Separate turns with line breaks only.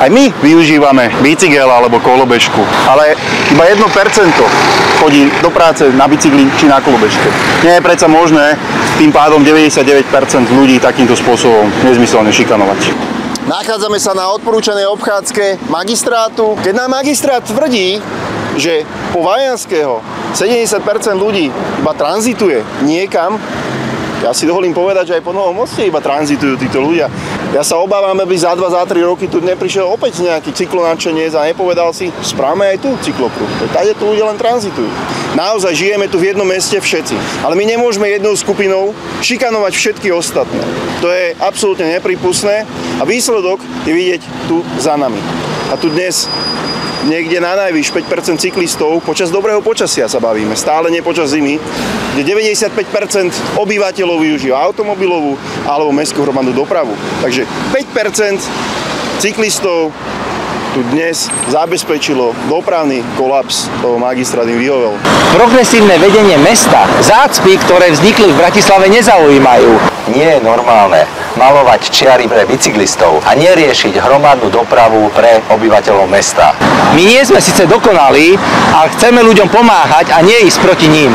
Aj my využívame bicykel alebo kolobežku, ale iba 1% chodí do práce na bicykli či na kolobežke. Nie je predsa možné tým pádom 99% ľudí takýmto spôsobom nezmyselne šikanovať.
Nachádzame sa na odporúčanej obchádzke magistrátu. Keď nám magistrát tvrdí, že po Vajanského 70% ľudí iba tranzituje niekam, ja si dovolím povedať, že aj po Novom Moste iba tranzitujú títo ľudia. Ja sa obávam, aby za 2-3 roky tu neprišiel opäť nejaký cyklonáčenec a nepovedal si, správame aj tu cyklopruh. Tady tu ľudia len tranzitujú. Naozaj žijeme tu v jednom meste všetci. Ale my nemôžeme jednou skupinou šikanovať všetky ostatné. To je absolútne nepripustné a výsledok je vidieť tu za nami. A tu dnes niekde na najvyš 5% cyklistov, počas dobrého počasia sa bavíme, stále nie počas zimy, kde 95% obyvateľov využíva automobilovú alebo mestskú hromadnú dopravu. Takže 5% cyklistov tu dnes zabezpečilo dopravný kolaps toho magistrátnym vyhovel.
Progresívne vedenie mesta zácpy, ktoré vznikli v Bratislave, nezaujímajú. Nie je normálne malovať čiary pre bicyklistov a neriešiť hromadnú dopravu pre obyvateľov mesta. My nie sme síce dokonalí, ale chceme ľuďom pomáhať a nie ísť proti ním.